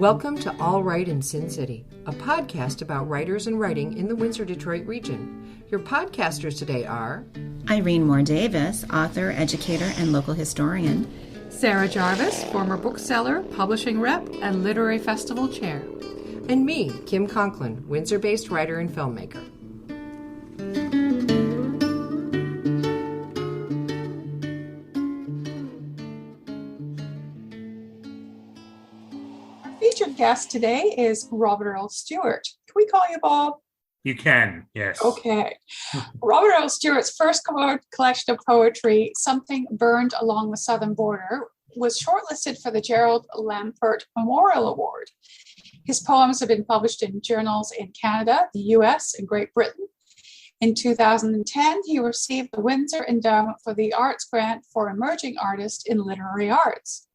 Welcome to All Right in Sin City, a podcast about writers and writing in the Windsor-Detroit region. Your podcasters today are Irene Moore Davis, author, educator, and local historian. Sarah Jarvis, former bookseller, publishing rep, and literary festival chair. and me, Kim Conklin, Windsor-based writer and filmmaker. Featured guest today is Robert Earl Stewart. Can we call you Bob? You can, yes. Okay. Robert Earl Stewart's first collection of poetry, Something Burned Along the Southern Border, was shortlisted for the Gerald Lampert Memorial Award. His poems have been published in journals in Canada, the US, and Great Britain. In 2010, he received the Windsor Endowment for the Arts Grant for Emerging Artists in Literary Arts.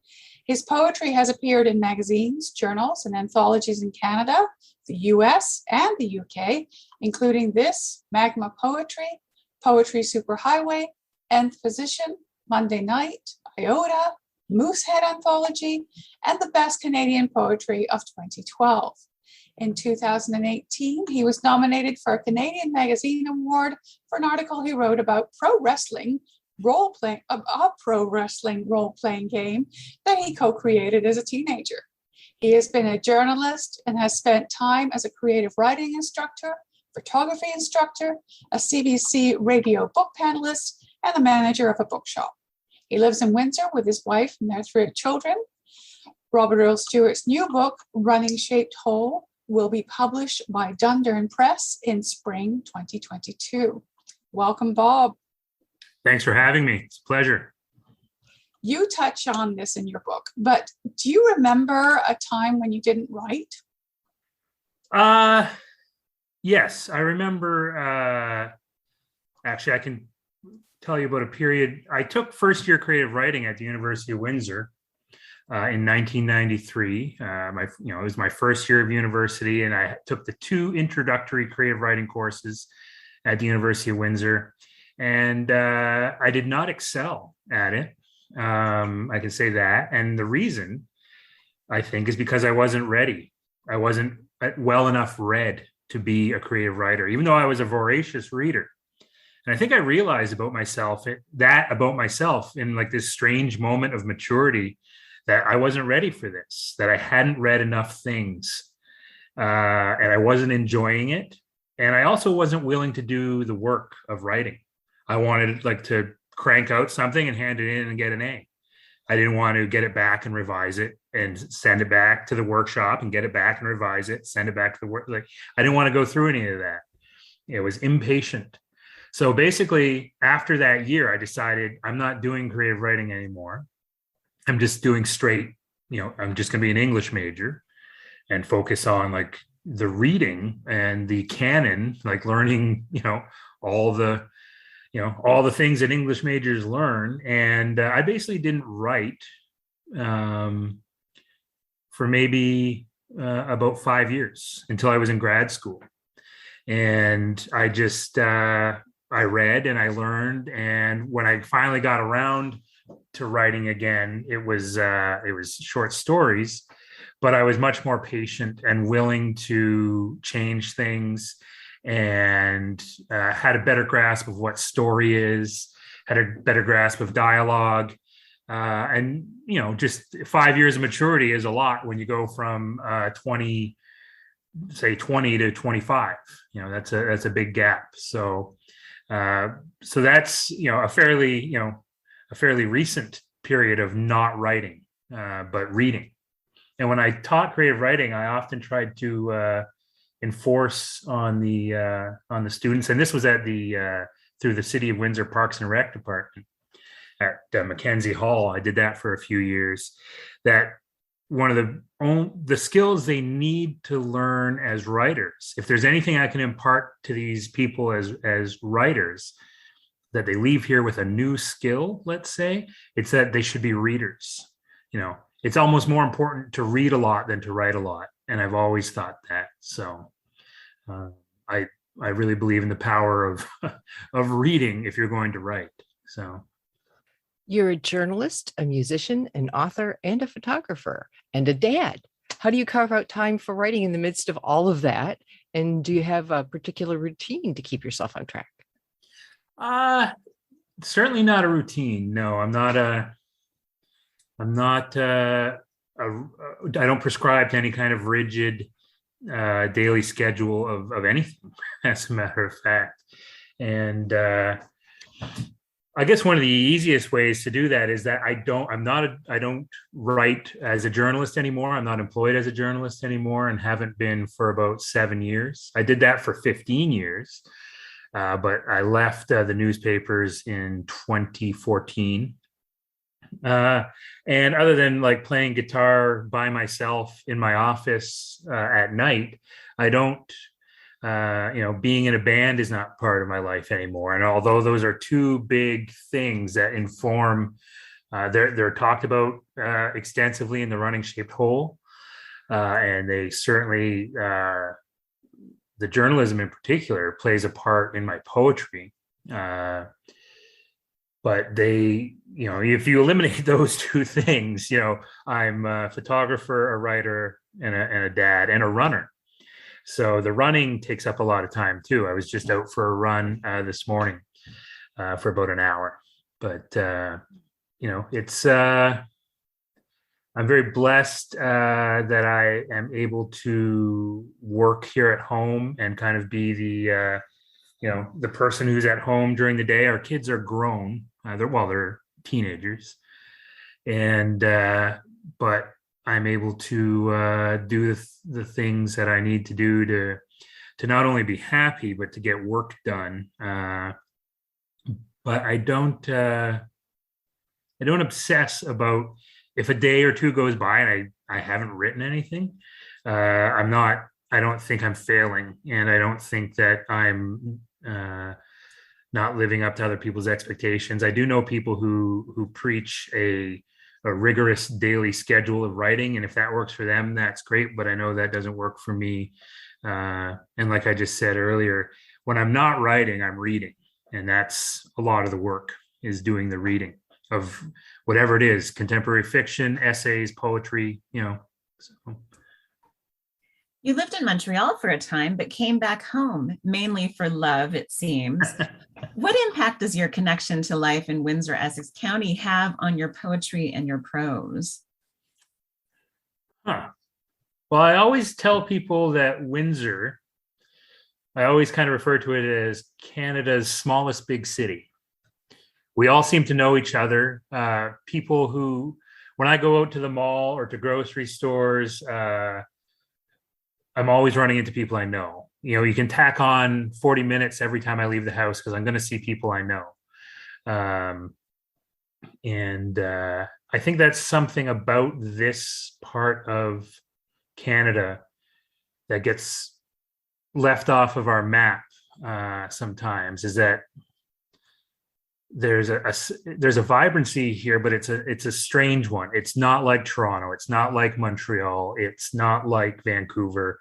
His poetry has appeared in magazines, journals, and anthologies in Canada, the US, and the UK, including this, Magma Poetry, Poetry Superhighway, Nthposition, Monday Night, Iota, Moosehead Anthology, and the Best Canadian Poetry of 2012. In 2018, he was nominated for a Canadian Magazine Award for an article he wrote about pro wrestling role-playing game that he co-created as a teenager. He has been a journalist and has spent time as a creative writing instructor, photography instructor, a CBC radio book panelist, and the manager of a bookshop. He lives in Windsor with his wife and their 3 children. Robert Earl Stewart's new book, Running Shaped Hole, will be published by Dundurn Press in spring 2022. Welcome, Bob. Thanks for having me. It's a pleasure. You touch on this in your book, but do you remember a time when you didn't write? Yes, I remember. Actually, I can tell you about a period. I took first year creative writing at the University of Windsor in 1993. It was my first year of university, and I took the 2 introductory creative writing courses at the University of Windsor. And I did not excel at it. I can say that. And the reason, I think, is because I wasn't ready. I wasn't well enough read to be a creative writer, even though I was a voracious reader. And I think I realized about myself in like this strange moment of maturity, that I wasn't ready for this, that I hadn't read enough things, and I wasn't enjoying it. And I also wasn't willing to do the work of writing. I wanted to crank out something and hand it in and get an A. I didn't want to get it back and revise it and send it back to the workshop and get it back and revise it, send it back to the work. I didn't want to go through any of that. It was impatient. So basically, after that year, I decided I'm not doing creative writing anymore. I'm just doing straight, I'm just going to be an English major and focus on the reading and the canon, learning, all the things that English majors learn. And I basically didn't write for maybe about 5 years until I was in grad school. And I just, I read and I learned. And when I finally got around to writing again, it was short stories, but I was much more patient and willing to change things, and had a better grasp of what story is, had a better grasp of dialogue. And, just 5 years of maturity is a lot when you go from 20 to 25. That's a big gap. So that's, a fairly recent period of not writing, but reading. And when I taught creative writing, I often tried to enforce on the students, and this was at through the City of Windsor Parks and Rec Department at Mackenzie Hall. I did that for a few years. That one of the skills they need to learn as writers, if there's anything I can impart to these people as writers, that they leave here with a new skill, let's say, it's that they should be readers. It's almost more important to read a lot than to write a lot. And I've always thought that. So I really believe in the power of of reading if you're going to write. So You're a journalist, a musician, an author, and a photographer, and a dad. How do you carve out time for writing in the midst of all of that? And do you have a particular routine to keep yourself on track? Certainly not a routine. No, I'm not I don't prescribe to any kind of rigid daily schedule of anything, as a matter of fact. And I guess one of the easiest ways to do that is that I don't write as a journalist anymore. I'm not employed as a journalist anymore, and haven't been for about 7 years. I did that for 15 years, but I left the newspapers in 2014. And other than like playing guitar by myself in my office at night, I don't, being in a band is not part of my life anymore. And although those are two big things that inform, they're talked about extensively in The Running Shaped Whole, and they certainly, the journalism in particular plays a part in my poetry. But they, if you eliminate those two things, I'm a photographer, a writer, and a dad, and a runner. So the running takes up a lot of time too. I was just out for a run this morning for about an hour. But it's I'm very blessed that I am able to work here at home and kind of be the the person who's at home during the day. Our kids are grown. They're teenagers, and but I'm able to do the things that I need to do to not only be happy but to get work done. But I don't obsess about if a day or two goes by and I haven't written anything. I don't think I'm failing, and I don't think that I'm not living up to other people's expectations. I do know people who preach a rigorous daily schedule of writing, and if that works for them, that's great. But I know that doesn't work for me. And like I just said earlier, when I'm not writing, I'm reading, and that's a lot of the work, is doing the reading of whatever it is: contemporary fiction, essays, poetry. So. You lived in Montreal for a time, but came back home, mainly for love, it seems. What impact does your connection to life in Windsor, Essex County have on your poetry and your prose? Well, I always tell people that Windsor, I always kind of refer to it as Canada's smallest big city. We all seem to know each other. People who, when I go out to the mall or to grocery stores, I'm always running into people I know. You can tack on 40 minutes every time I leave the house because I'm going to see people I know. And I think that's something about this part of Canada that gets left off of our map sometimes, is that there's a vibrancy here, but it's a strange one. It's not like Toronto. It's not like Montreal. It's not like Vancouver.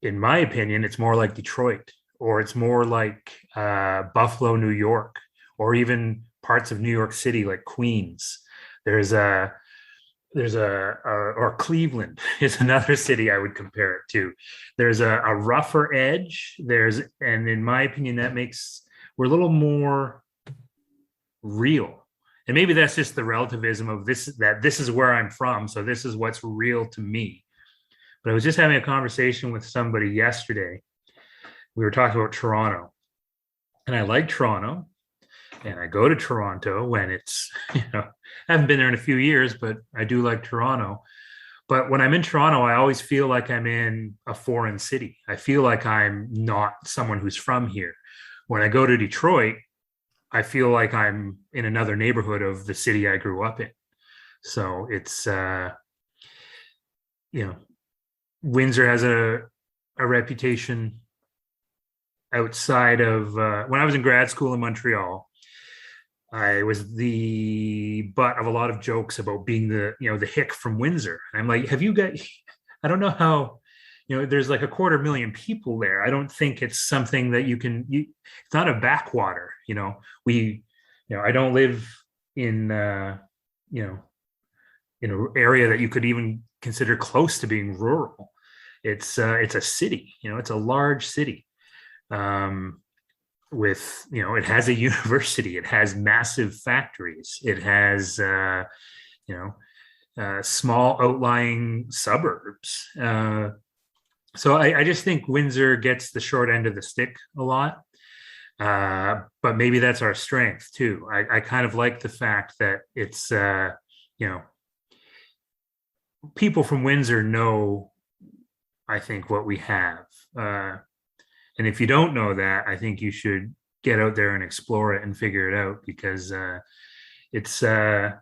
In my opinion, it's more like Detroit, or it's more like Buffalo, New York, or even parts of New York City like Queens. Or Cleveland is another city I would compare it to. There's a rougher edge. And in my opinion, we're a little more real. And maybe that's just the relativism of this is where I'm from, so this is what's real to me. But I was just having a conversation with somebody yesterday. We were talking about Toronto, and I like Toronto, and I go to Toronto when it's, I haven't been there in a few years, but I do like Toronto. But when I'm in Toronto, I always feel like I'm in a foreign city. I feel like I'm not someone who's from here. When I go to Detroit, I feel like I'm in another neighborhood of the city I grew up in. So it's, Windsor has a reputation outside of, when I was in grad school in Montreal, I was the butt of a lot of jokes about being the hick from Windsor. And I'm like, I don't know how, there's like 250,000 people there. I don't think it's something that it's not a backwater. I don't live in, in an area that you could even consider close to being rural. It's a city, it's a large city. With, it has a university, it has massive factories, it has, small outlying suburbs. So I just think Windsor gets the short end of the stick a lot. But maybe that's our strength too. I kind of like the fact that it's, people from Windsor know, I think, what we have. And if you don't know that, I think you should get out there and explore it and figure it out, because it's, I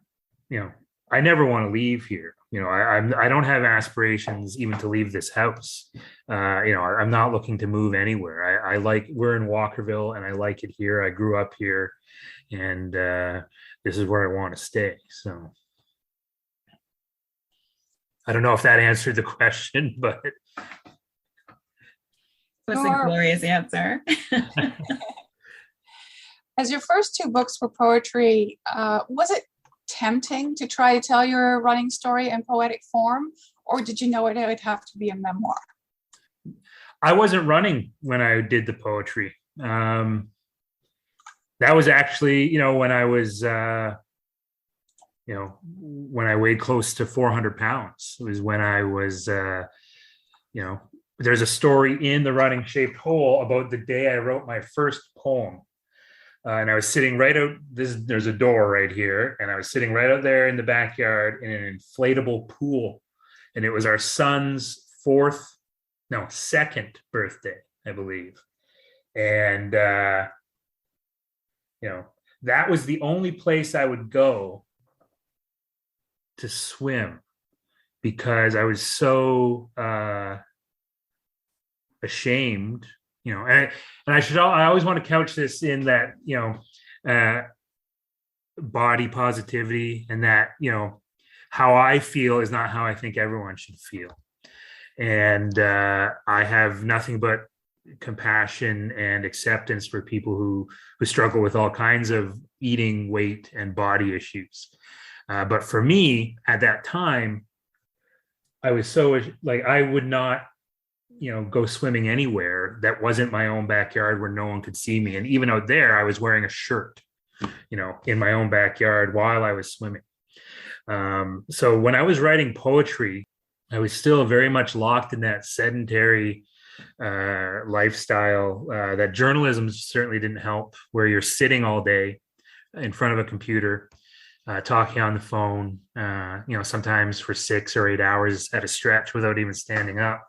never want to leave here. I don't have aspirations even to leave this house. I'm not looking to move anywhere. We're in Walkerville and I like it here. I grew up here, and this is where I want to stay. So I don't know if that answered the question, but that's a glorious answer. As your first two books were poetry, was it tempting to try to tell your running story in poetic form, or did you know it would have to be a memoir? I wasn't running when I did the poetry. That was actually, when I was, when I weighed close to 400 pounds. It was when I was, there's a story in The Running Shaped Hole about the day I wrote my first poem. And I was sitting right out, there's a door right here, and I was sitting right out there in the backyard in an inflatable pool. And it was our son's second birthday, I believe. And, that was the only place I would go to swim, because I was so ashamed, and I always want to couch this in that, body positivity, and that, how I feel is not how I think everyone should feel. And I have nothing but compassion and acceptance for people who struggle with all kinds of eating, weight, and body issues. But for me at that time, I was so I would not, go swimming anywhere that wasn't my own backyard where no one could see me. And even out there, I was wearing a shirt, in my own backyard while I was swimming. So when I was writing poetry, I was still very much locked in that sedentary lifestyle that journalism certainly didn't help, where you're sitting all day in front of a computer, talking on the phone, sometimes for 6 or 8 hours at a stretch without even standing up,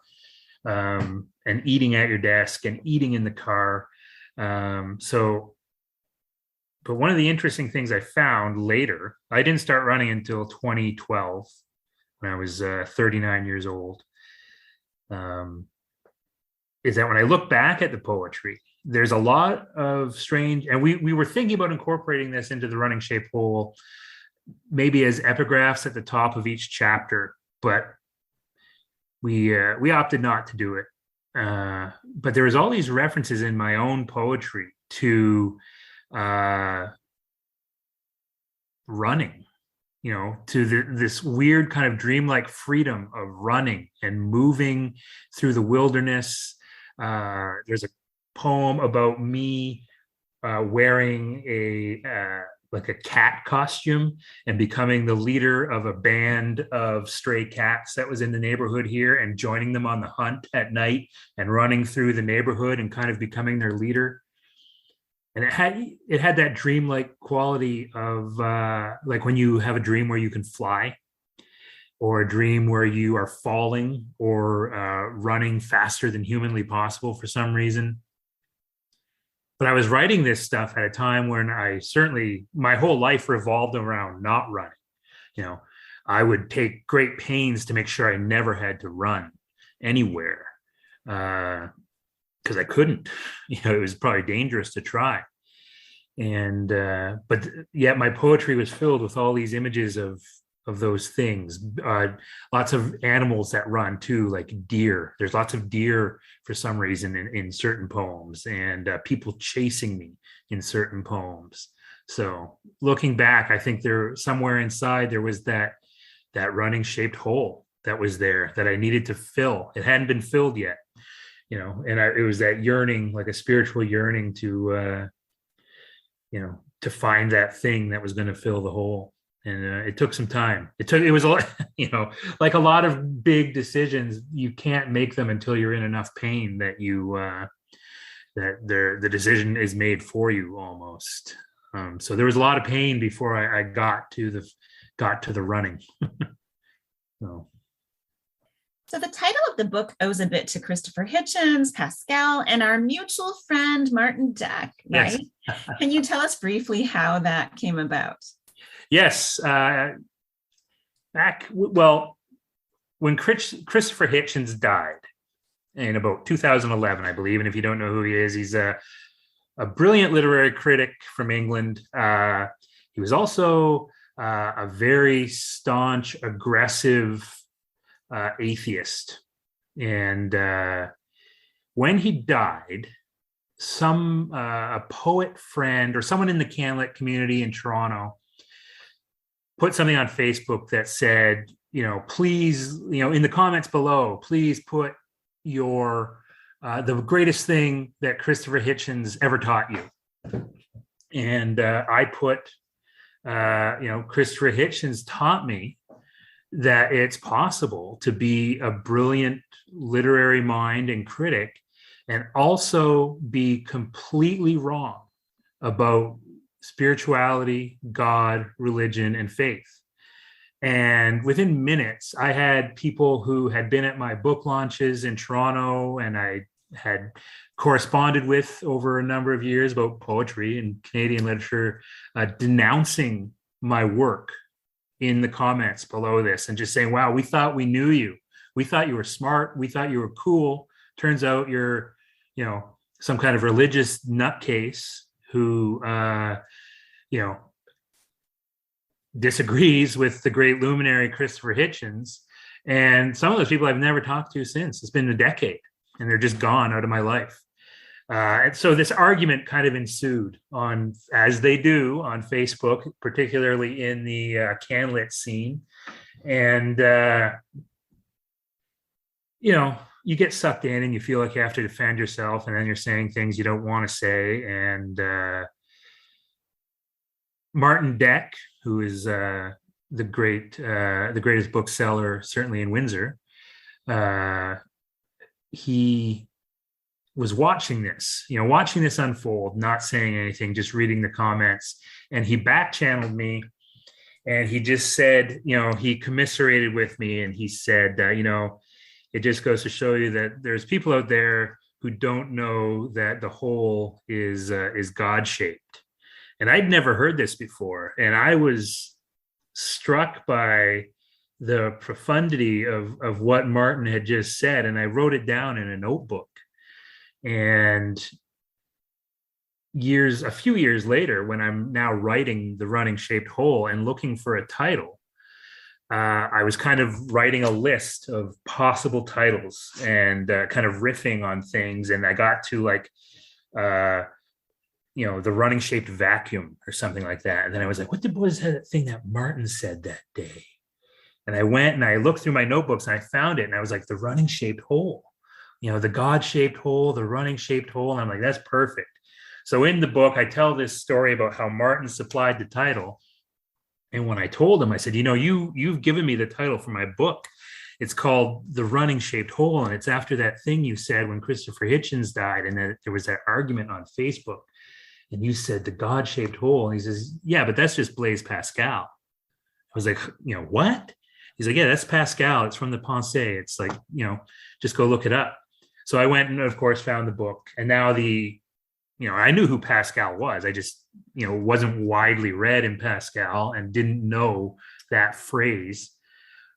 and eating at your desk and eating in the car. But one of the interesting things I found later, I didn't start running until 2012, when I was 39 years old, is that when I look back at the poetry, there's a lot of strange, and we were thinking about incorporating this into The Running Shaped Hole, maybe as epigraphs at the top of each chapter, but we opted not to do it. But there was all these references in my own poetry to running, to this weird kind of dreamlike freedom of running and moving through the wilderness. There's a poem about me wearing a cat costume and becoming the leader of a band of stray cats that was in the neighborhood here, and joining them on the hunt at night and running through the neighborhood and kind of becoming their leader. And it had that dreamlike quality of like when you have a dream where you can fly, or a dream where you are falling or running faster than humanly possible for some reason. But I was writing this stuff at a time when my whole life revolved around not running. I would take great pains to make sure I never had to run anywhere, because I couldn't. It was probably dangerous to try. And but yet my poetry was filled with all these images of those things. Lots of animals that run too, like deer. There's lots of deer for some reason in certain poems, and people chasing me in certain poems. So looking back, I think somewhere inside there was that running shaped hole that was there that I needed to fill. It hadn't been filled yet, and it was that yearning, like a spiritual yearning to, to find that thing that was going to fill the hole. And it took some time. It was a lot, like a lot of big decisions, you can't make them until you're in enough pain that the decision is made for you almost. So there was a lot of pain before I got to the running. So the title of the book owes a bit to Christopher Hitchens, Pascal, and our mutual friend, Martin Deck, right? Yes. Can you tell us briefly how that came about? Yes. When Christopher Hitchens died in about 2011, I believe, and if you don't know who he is, he's a brilliant literary critic from England. He was also a very staunch, aggressive atheist. And when he died, a poet friend or someone in the Canlit community in Toronto put something on Facebook that said, please, in the comments below, please put the greatest thing that Christopher Hitchens ever taught you. And I put, Christopher Hitchens taught me that it's possible to be a brilliant literary mind and critic and also be completely wrong about spirituality, God, religion, and faith. And within minutes, I had people who had been at my book launches in Toronto and I had corresponded with over a number of years about poetry and Canadian literature, denouncing my work in the comments below this and just saying, wow, we thought we knew you. We thought you were smart. We thought you were cool. Turns out you're, some kind of religious nutcase who, disagrees with the great luminary Christopher Hitchens. And some of those people I've never talked to since. It's been a decade and they're just gone out of my life. And so this argument kind of ensued as they do on Facebook, particularly in the Canlit scene. And, you get sucked in and you feel like you have to defend yourself, and then you're saying things you don't want to say. And Martin Deck, who is the greatest bookseller, certainly in Windsor, he was watching this unfold, not saying anything, just reading the comments. And he back channeled me and he just said, he commiserated with me. And he said, it just goes to show you that there's people out there who don't know that the whole is God-shaped. And I'd never heard this before. And I was struck by the profundity of what Martin had just said. And I wrote it down in a notebook. And a few years later, when I'm now writing The Running Shaped Hole and looking for a title, I was kind of writing a list of possible titles and kind of riffing on things. And I got to The Running Shaped Vacuum or something like that. And then I was like, what was that thing that Martin said that day? And I went and I looked through my notebooks and I found it. And I was like, The Running Shaped Hole, the God-shaped hole, the running shaped hole. And I'm like, that's perfect. So in the book, I tell this story about how Martin supplied the title. And when I told him, I said, you've given me the title for my book. It's called The Running Shaped Hole. And it's after that thing you said when Christopher Hitchens died. And then there was that argument on Facebook. And you said the God-shaped hole. And he says, yeah, but that's just Blaise Pascal. I was like, what? He's like, yeah, that's Pascal. It's from the Pensée. It's like, just go look it up. So I went and, of course, found the book. And now I knew who Pascal was. I just, wasn't widely read in Pascal and didn't know that phrase.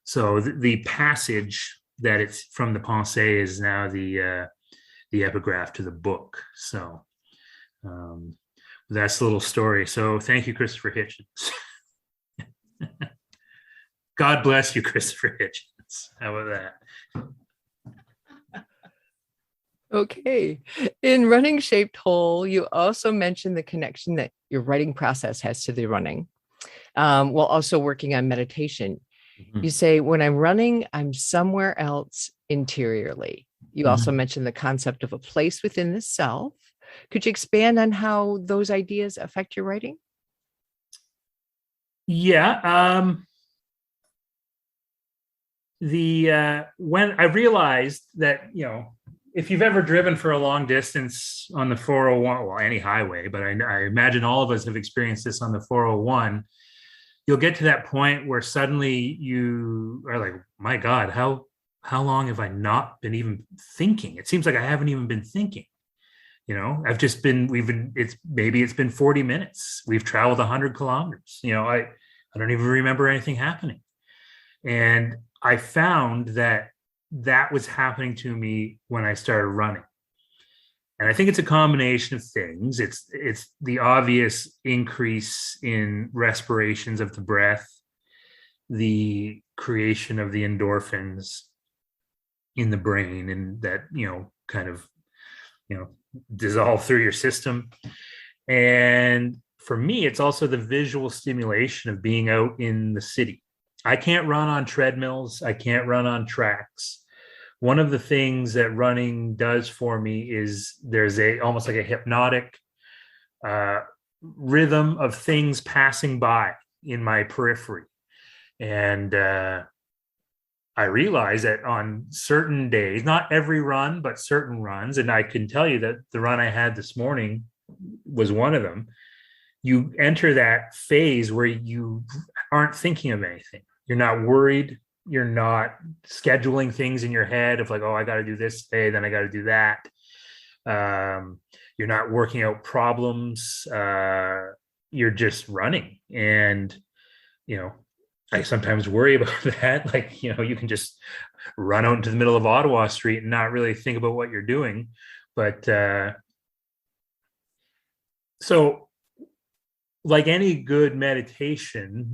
So the passage that it's from the Pensée is now the epigraph to the book. So that's the little story. So thank you, Christopher Hitchens. God bless you, Christopher Hitchens. How about that? Okay. In Running Shaped Hole, you also mentioned the connection that your writing process has to the running, while also working on meditation. You say, when I'm running, I'm somewhere else interiorly. You also mentioned the concept of a place within the self. Could you expand on how those ideas affect your writing? Yeah. When I realized that, if you've ever driven for a long distance on the 401, well, any highway, but I imagine all of us have experienced this on the 401, you'll get to that point where suddenly you are like, my God, how long have I not been even thinking? It seems like I haven't even been thinking. It's been 40 minutes. We've traveled 100 kilometers. I don't even remember anything happening. And I found that was happening to me when I started running. And I think it's a combination of things. It's the obvious increase in respirations of the breath, the creation of the endorphins in the brain, and that, kind of, dissolve through your system. And for me, it's also the visual stimulation of being out in the city. I can't run on treadmills. I can't run on tracks. One of the things that running does for me is there's almost like a hypnotic rhythm of things passing by in my periphery. And I realize that on certain days, not every run, but certain runs, and I can tell you that the run I had this morning was one of them, you enter that phase where you aren't thinking of anything. You're not worried. You're not scheduling things in your head of like, oh, I got to do this today, then I got to do that. You're not working out problems. You're just running. And, I sometimes worry about that. Like, you can just run out into the middle of Ottawa Street and not really think about what you're doing. But so like any good meditation,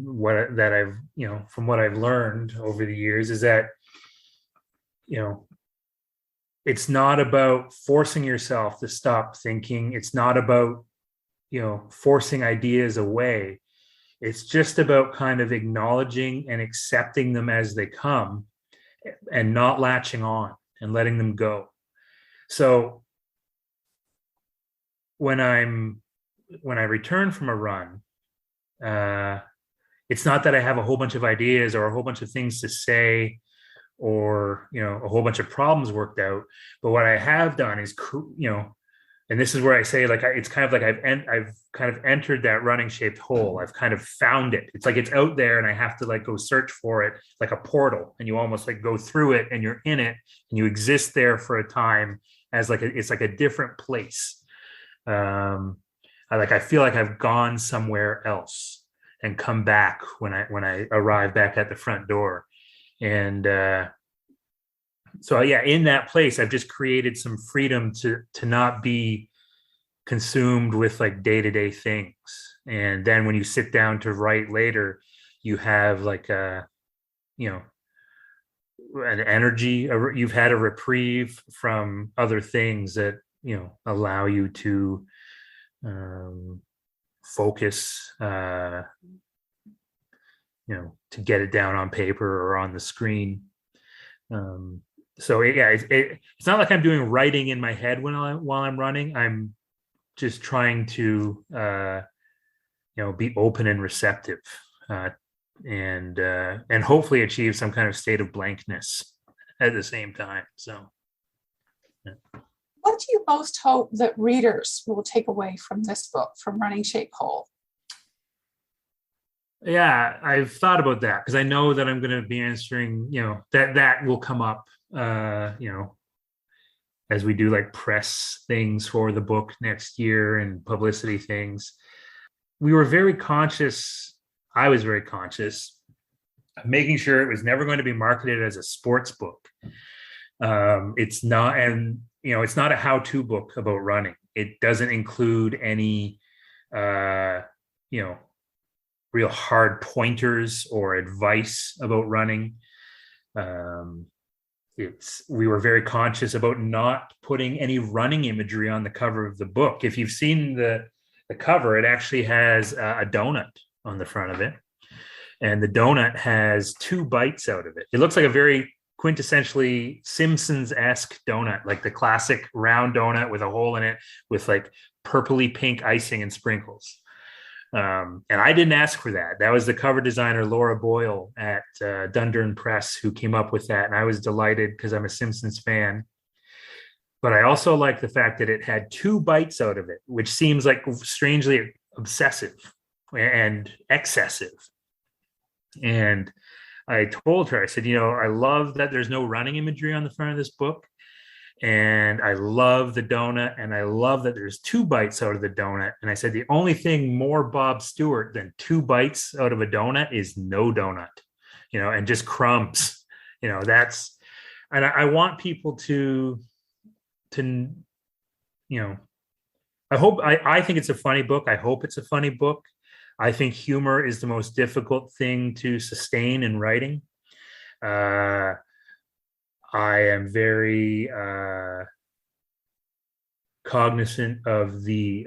from what I've learned over the years is that, it's not about forcing yourself to stop thinking. It's not about, forcing ideas away. It's just about kind of acknowledging and accepting them as they come and not latching on and letting them go. So when I return from a run, it's not that I have a whole bunch of ideas or a whole bunch of things to say or, a whole bunch of problems worked out. But what I have done is, and this is where I say, like, it's kind of like I've kind of entered that running shaped hole. I've kind of found it. It's like it's out there and I have to like go search for it like a portal, and you almost like go through it and you're in it and you exist there for a time as like it's like a different place. I feel like I've gone somewhere else and come back when I arrive back at the front door. And so yeah, in that place, I've just created some freedom to not be consumed with like day-to-day things. And then when you sit down to write later, you have like an energy, you've had a reprieve from other things that, allow you to focus, to get it down on paper or on the screen. So it's not like I'm doing writing in my head while I'm running. I'm just trying to, be open and receptive, and hopefully achieve some kind of state of blankness at the same time. So, yeah. What do you most hope that readers will take away from this book, from Running Shape Hole? Yeah, I've thought about that because I know that I'm going to be answering, that will come up, as we do like press things for the book next year and publicity things. I was very conscious of making sure it was never going to be marketed as a sports book. It's not, and it's not a how-to book about running. It doesn't include any, real hard pointers or advice about running. We were very conscious about not putting any running imagery on the cover of the book. If you've seen the cover, it actually has a donut on the front of it. and the donut has 2 bites out of it. It looks like a very quintessentially Simpsons-esque donut, like the classic round donut with a hole in it with like purpley pink icing and sprinkles. And I didn't ask for that. That was the cover designer, Laura Boyle at Dundurn Press, who came up with that. And I was delighted because I'm a Simpsons fan. But I also like the fact that it had 2 bites out of it, which seems like strangely obsessive and excessive. And I told her, I said, I love that there's no running imagery on the front of this book. And I love the donut, and I love that there's 2 bites out of the donut. And I said, the only thing more Bob Stewart than 2 bites out of a donut is no donut, and just crumbs. That's, and I want people to I think it's a funny book. I hope it's a funny book. I think humor is the most difficult thing to sustain in writing. I am very cognizant of the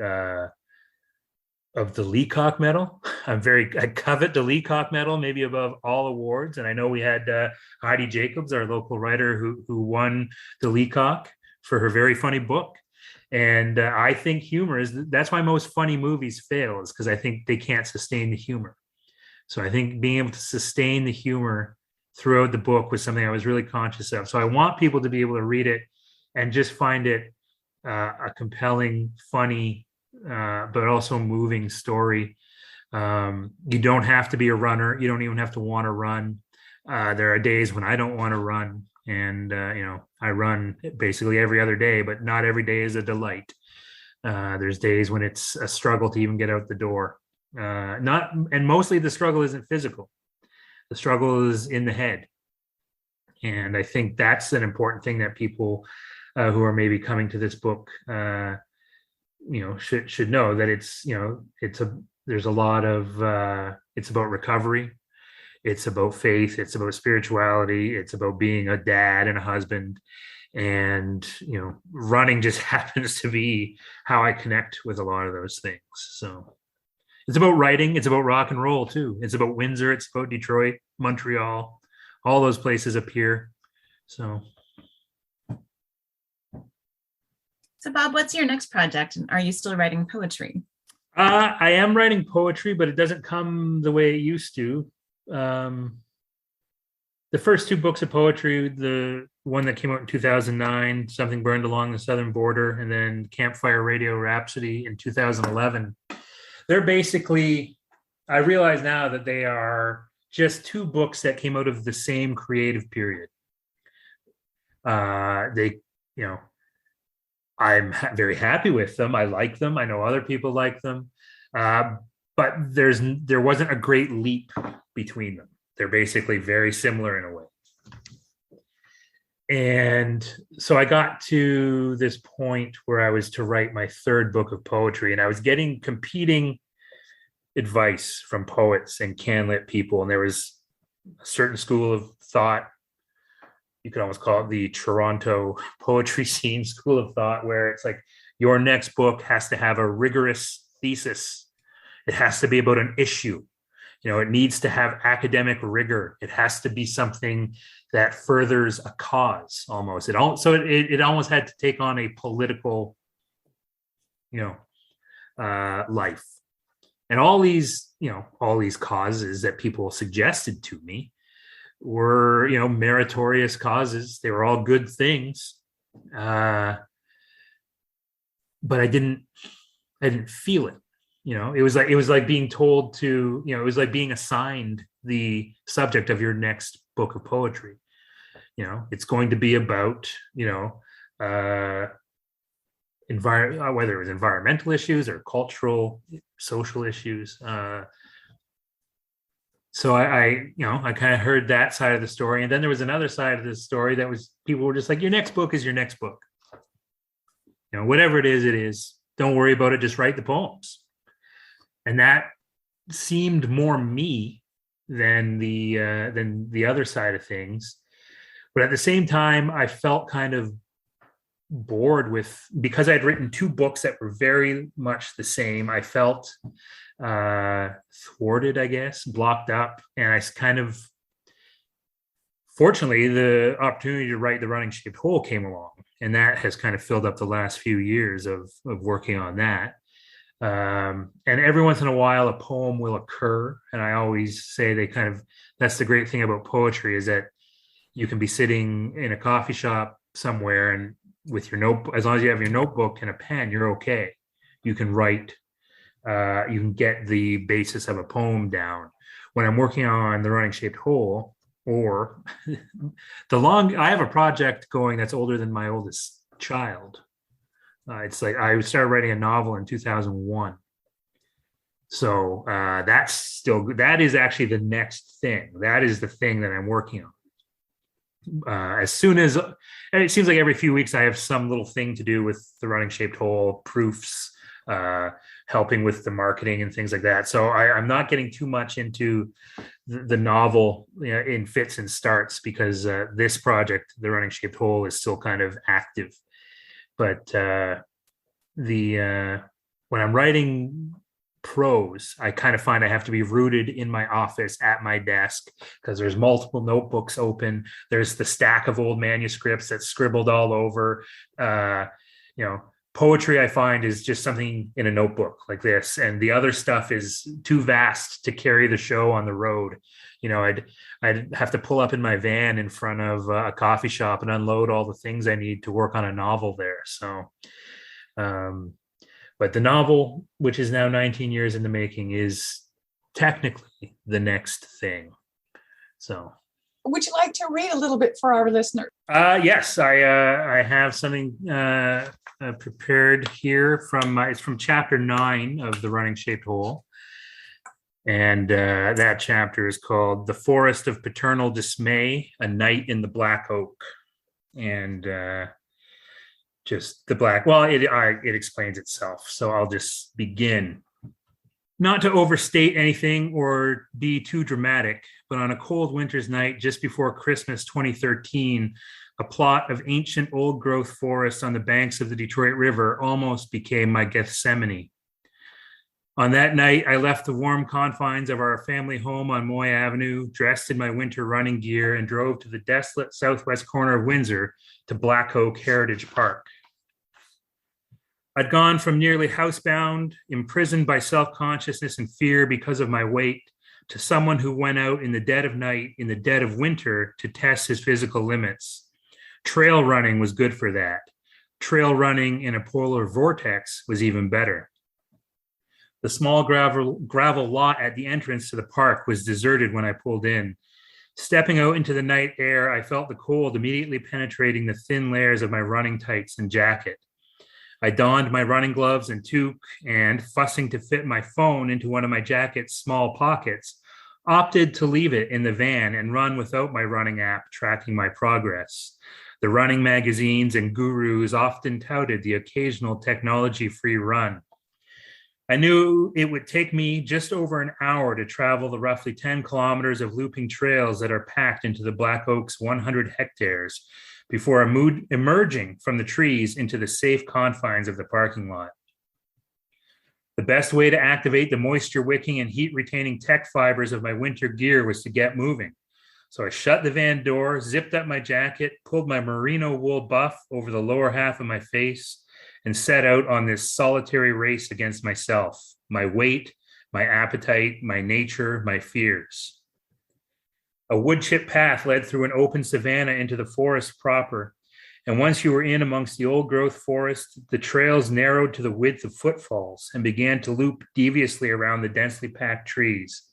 Leacock Medal. I covet the Leacock Medal, maybe above all awards. And I know we had Heidi Jacobs, our local writer, who won the Leacock for her very funny book. And I think that's why most funny movies fail, is because I think they can't sustain the humor. So I think being able to sustain the humor throughout the book was something I was really conscious of. So I want people to be able to read it and just find it a compelling, funny, but also moving story. You don't have to be a runner. You don't even have to want to run. There are days when I don't want to run. And, I run basically every other day, but not every day is a delight. There's days when it's a struggle to even get out the door. And mostly the struggle isn't physical. The struggle is in the head. And I think that's an important thing that people who are maybe coming to this book, should know, that there's a lot of, it's about recovery. It's about faith. It's about spirituality. It's about being a dad and a husband. And, running just happens to be how I connect with a lot of those things. So it's about writing. It's about rock and roll too. It's about Windsor. It's about Detroit, Montreal, all those places appear. So Bob, what's your next project? And are you still writing poetry? I am writing poetry, but it doesn't come the way it used to. The first 2 books of poetry, the one that came out in 2009, Something Burned Along the Southern Border, and then Campfire Radio Rhapsody in 2011, they're basically, I realize now that they are just 2 books that came out of the same creative period. I'm very happy with them. I like them. I know other people like them. But there wasn't a great leap between them. They're basically very similar in a way. And so I got to this point where I was to write my 3rd book of poetry, and I was getting competing advice from poets and CanLit people. And there was a certain school of thought, you could almost call it the Toronto poetry scene school of thought, where it's like, your next book has to have a rigorous thesis. It has to be about an issue. It needs to have academic rigor. It has to be something that furthers a cause almost. It almost had to take on a political, life. And all these causes that people suggested to me were, meritorious causes. They were all good things. But I didn't feel it. It was like being told to, it was like being assigned the subject of your next book of poetry. It's going to be about, whether it was environmental issues or cultural, social issues. So I kind of heard that side of the story. And then there was another side of the story that was, people were just like, your next book is your next book. Whatever it is. Don't worry about it. Just write the poems. And that seemed more me than the other side of things. But at the same time, I felt kind of bored because I'd written 2 books that were very much the same. I felt thwarted, I guess, blocked up. And I kind of, fortunately, the opportunity to write The Running Shaped Hole came along. And that has kind of filled up the last few years of working on that. And every once in a while, a poem will occur. And I always say that's the great thing about poetry, is that you can be sitting in a coffee shop somewhere, and with your notebook, as long as you have your notebook and a pen, you're okay. You can write, you can get the basis of a poem down. When I'm working on The Running Shaped Hole, or I have a project going that's older than my oldest child. It's like I started writing a novel in 2001. So that is actually the next thing. That is the thing that I'm working on. As soon as, and it seems like every few weeks I have some little thing to do with The Running Shaped Hole, proofs, helping with the marketing and things like that. So I'm not getting too much into the novel in fits and starts, because this project, The Running Shaped Hole, is still kind of active. But when I'm writing prose, I kind of find I have to be rooted in my office at my desk, because there's multiple notebooks open. There's the stack of old manuscripts that's scribbled all over. Poetry, I find, is just something in a notebook like this, and the other stuff is too vast to carry the show on the road. I'd have to pull up in my van in front of a coffee shop and unload all the things I need to work on a novel there. So, but the novel, which is now 19 years in the making, is technically the next thing. So, would you like to read a little bit for our listeners? Yes, I have something prepared here it's from chapter 9 of The Running Shaped Hole. And that chapter is called The Forest of Paternal Dismay, A Night in the Black Oak. And just the black, well, it explains itself. So I'll just begin. Not to overstate anything or be too dramatic, but on a cold winter's night just before Christmas 2013, a plot of ancient old-growth forest on the banks of the Detroit River almost became my Gethsemane. On that night, I left the warm confines of our family home on Moy Avenue, dressed in my winter running gear, and drove to the desolate southwest corner of Windsor to Black Oak Heritage Park. I'd gone from nearly housebound, imprisoned by self-consciousness and fear because of my weight, to someone who went out in the dead of night, in the dead of winter, to test his physical limits. Trail running was good for that. Trail running in a polar vortex was even better. The small gravel lot at the entrance to the park was deserted when I pulled in. Stepping out into the night air, I felt the cold immediately penetrating the thin layers of my running tights and jacket. I donned my running gloves and toque, and, fussing to fit my phone into one of my jacket's small pockets, opted to leave it in the van and run without my running app tracking my progress. The running magazines and gurus often touted the occasional technology-free run. I knew it would take me just over an hour to travel the roughly 10 kilometers of looping trails that are packed into the Black Oak's 100 hectares before emerging from the trees into the safe confines of the parking lot. The best way to activate the moisture-wicking and heat-retaining tech fibers of my winter gear was to get moving. So I shut the van door, zipped up my jacket, pulled my merino wool buff over the lower half of my face, and set out on this solitary race against myself, my weight, my appetite, my nature, my fears. A wood chip path led through an open savanna into the forest proper, and once you were in amongst the old growth forest, the trails narrowed to the width of footfalls and began to loop deviously around the densely packed trees.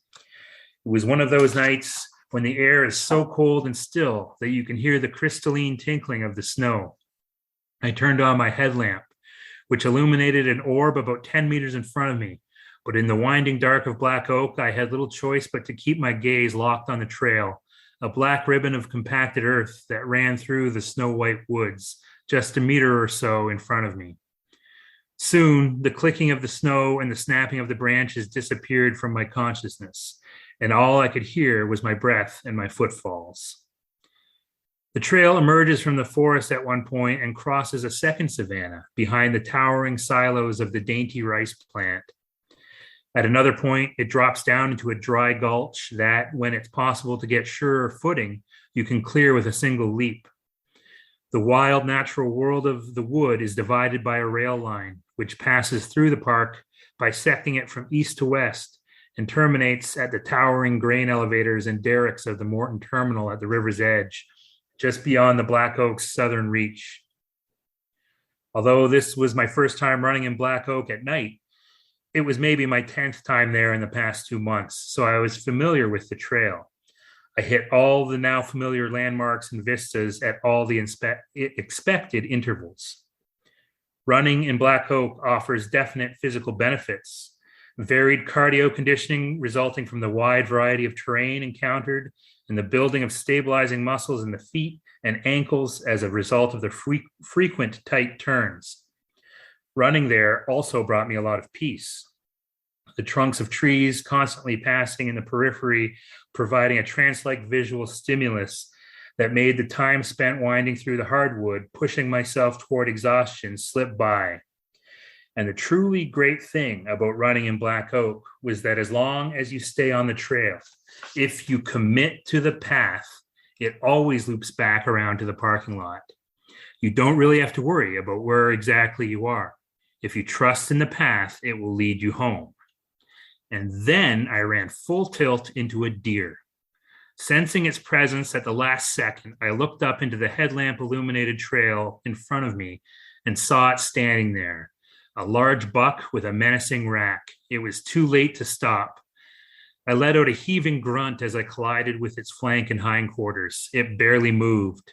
It was one of those nights when the air is so cold and still that you can hear the crystalline tinkling of the snow. I turned on my headlamp, which illuminated an orb about 10 meters in front of me. But in the winding dark of Black Oak, I had little choice but to keep my gaze locked on the trail, a black ribbon of compacted earth that ran through the snow-white woods, just a meter or so in front of me. Soon, the clicking of the snow and the snapping of the branches disappeared from my consciousness, and all I could hear was my breath and my footfalls. The trail emerges from the forest at one point and crosses a second savanna behind the towering silos of the dainty rice plant. At another point, it drops down into a dry gulch that, when it's possible to get surer footing, you can clear with a single leap. The wild natural world of the wood is divided by a rail line, which passes through the park, bisecting it from east to west, and terminates at the towering grain elevators and derricks of the Morton Terminal at the river's edge, just beyond the Black Oak's southern reach. Although this was my first time running in Black Oak at night, it was maybe my 10th time there in the past 2 months, so I was familiar with the trail. I hit all the now familiar landmarks and vistas at all the expected intervals. Running in Black Oak offers definite physical benefits, varied cardio conditioning resulting from the wide variety of terrain encountered, and the building of stabilizing muscles in the feet and ankles as a result of the frequent tight turns. Running there also brought me a lot of peace. The trunks of trees constantly passing in the periphery, providing a trance-like visual stimulus that made the time spent winding through the hardwood, pushing myself toward exhaustion, slip by. And the truly great thing about running in Black Oak was that as long as you stay on the trail, if you commit to the path, it always loops back around to the parking lot. You don't really have to worry about where exactly you are. If you trust in the path, it will lead you home. And then I ran full tilt into a deer. Sensing its presence at the last second, I looked up into the headlamp illuminated trail in front of me and saw it standing there, a large buck with a menacing rack. It was too late to stop. I let out a heaving grunt as I collided with its flank and hindquarters. It barely moved.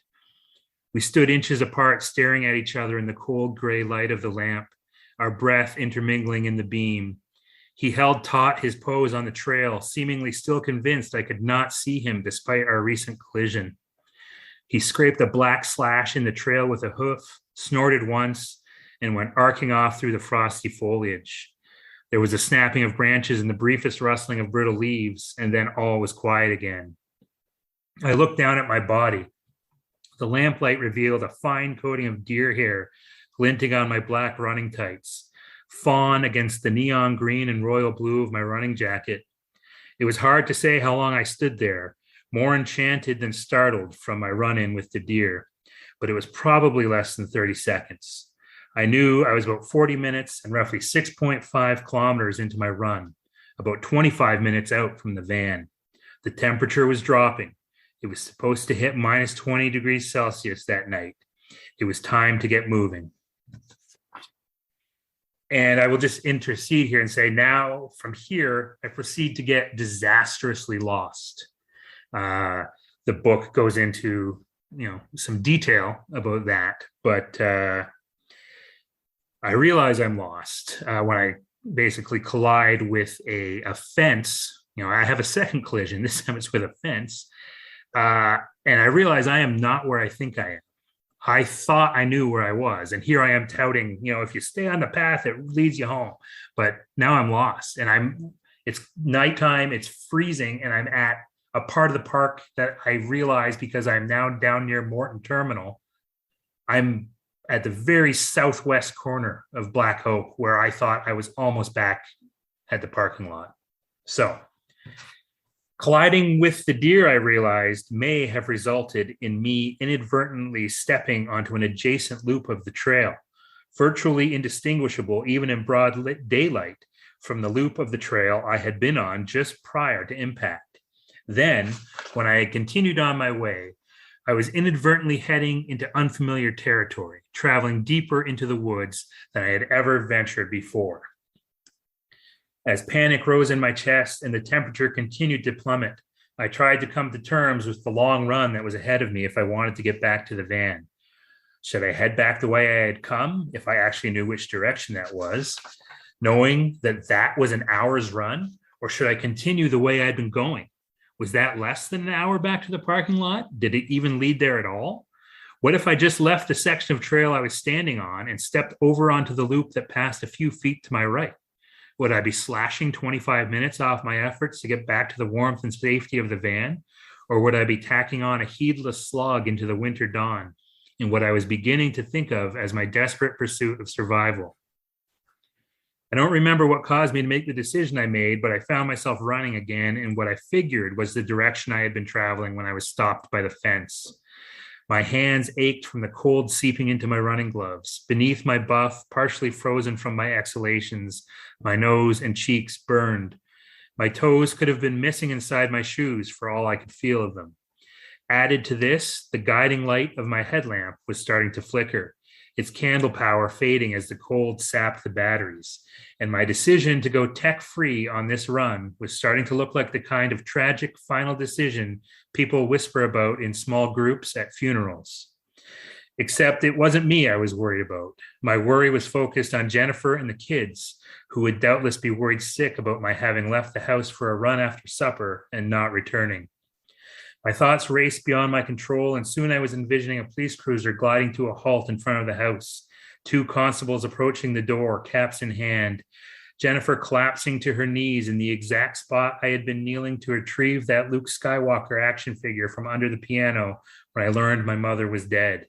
We stood inches apart, staring at each other in the cold gray light of the lamp, our breath intermingling in the beam. He held taut his pose on the trail, seemingly still convinced I could not see him despite our recent collision. He scraped a black slash in the trail with a hoof, snorted once, and went arcing off through the frosty foliage. There was a snapping of branches and the briefest rustling of brittle leaves, and then all was quiet again. I looked down at my body. The lamplight revealed a fine coating of deer hair glinting on my black running tights, fawn against the neon green and royal blue of my running jacket. It was hard to say how long I stood there, more enchanted than startled from my run-in with the deer, but it was probably less than 30 seconds. I knew I was about 40 minutes and roughly 6.5 kilometers into my run, about 25 minutes out from the van. The temperature was dropping. It was supposed to hit minus 20 degrees Celsius that night. It was time to get moving. And I will just intercede here and say, now from here, I proceed to get disastrously lost. The book goes into, some detail about that, but I realize I'm lost when I basically collide with a fence. I have a second collision. This time it's with a fence. And I realize I am not where I think I am. I thought I knew where I was. And here I am touting, if you stay on the path, it leads you home. But now I'm lost and it's nighttime, it's freezing, and I'm at a part of the park that I realize because I'm now down near Morton Terminal. I'm at the very southwest corner of Black Oak, where I thought I was almost back at the parking lot. So colliding with the deer, I realized, may have resulted in me inadvertently stepping onto an adjacent loop of the trail, virtually indistinguishable even in broad daylight from the loop of the trail I had been on just prior to impact. Then, when I had continued on my way, I was inadvertently heading into unfamiliar territory, traveling deeper into the woods than I had ever ventured before. As panic rose in my chest and the temperature continued to plummet, I tried to come to terms with the long run that was ahead of me if I wanted to get back to the van. Should I head back the way I had come, if I actually knew which direction that was, knowing that that was an hour's run? Or should I continue the way I'd been going? Was that less than an hour back to the parking lot? Did it even lead there at all? What if I just left the section of trail I was standing on and stepped over onto the loop that passed a few feet to my right? Would I be slashing 25 minutes off my efforts to get back to the warmth and safety of the van? Or would I be tacking on a heedless slog into the winter dawn in what I was beginning to think of as my desperate pursuit of survival? I don't remember what caused me to make the decision I made, but I found myself running again in what I figured was the direction I had been traveling when I was stopped by the fence. My hands ached from the cold seeping into my running gloves. Beneath my buff, partially frozen from my exhalations, my nose and cheeks burned. My toes could have been missing inside my shoes for all I could feel of them. Added to this, the guiding light of my headlamp was starting to flicker, its candle power fading as the cold sapped the batteries. And my decision to go tech-free on this run was starting to look like the kind of tragic final decision people whisper about in small groups at funerals. Except it wasn't me I was worried about. My worry was focused on Jennifer and the kids, who would doubtless be worried sick about my having left the house for a run after supper and not returning. My thoughts raced beyond my control, and soon I was envisioning a police cruiser gliding to a halt in front of the house, 2 constables approaching the door, caps in hand, Jennifer collapsing to her knees in the exact spot I had been kneeling to retrieve that Luke Skywalker action figure from under the piano when I learned my mother was dead.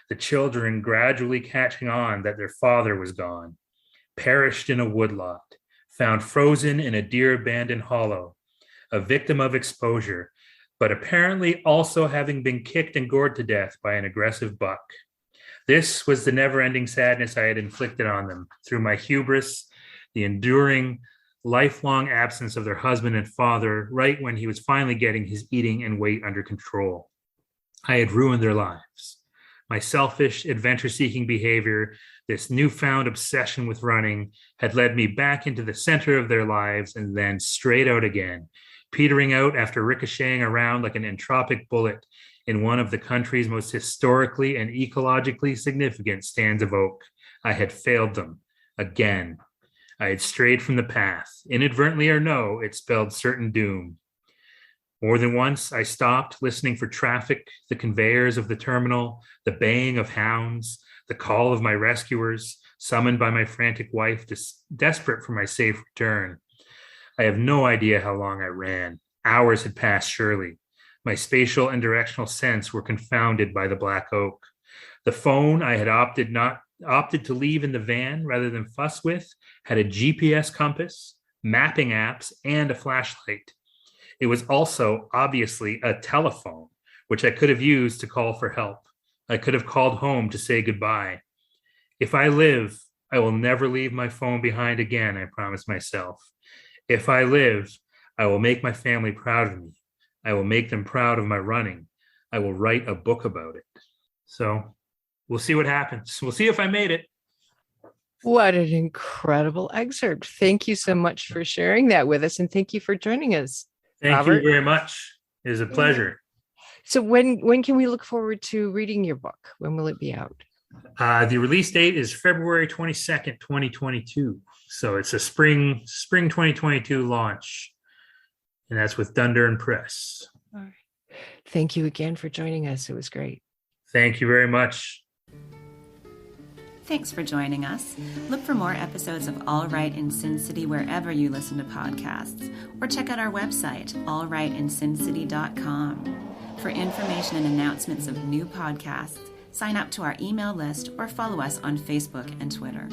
The children gradually catching on that their father was gone, perished in a woodlot, found frozen in a deer-abandoned hollow, a victim of exposure, but apparently also having been kicked and gored to death by an aggressive buck. This was the never-ending sadness I had inflicted on them through my hubris, the enduring, lifelong absence of their husband and father right when he was finally getting his eating and weight under control. I had ruined their lives. My selfish, adventure-seeking behavior, this newfound obsession with running, had led me back into the center of their lives and then straight out again, petering out after ricocheting around like an entropic bullet in one of the country's most historically and ecologically significant stands of oak. I had failed them again. I had strayed from the path. Inadvertently or no, it spelled certain doom. More than once, I stopped listening for traffic, the conveyors of the terminal, the baying of hounds, the call of my rescuers, summoned by my frantic wife, desperate for my safe return. I have no idea how long I ran. Hours had passed, surely. My spatial and directional sense were confounded by the black oak. The phone I had opted to leave in the van rather than fuss with had a GPS compass, mapping apps, and a flashlight. It was also obviously a telephone, which I could have used to call for help. I could have called home to say goodbye. If I live, I will never leave my phone behind again, I promised myself. If I live, I will make my family proud of me. I will make them proud of my running. I will write a book about it. So we'll see what happens. We'll see if I made it. What an incredible excerpt. Thank you so much for sharing that with us. And thank you for joining us. Thank Robert. you very much. It was a pleasure. So when can we look forward to reading your book? When will it be out? The release date is February 22nd, 2022. So it's a spring 2022 launch. And that's with Dundurn Press. All right. Thank you again for joining us. It was great. Thank you very much. Thanks for joining us. Look for more episodes of All Right in Sin City wherever you listen to podcasts, or check out our website, allrightinsincity.com. For information and announcements of new podcasts, sign up to our email list or follow us on Facebook and Twitter.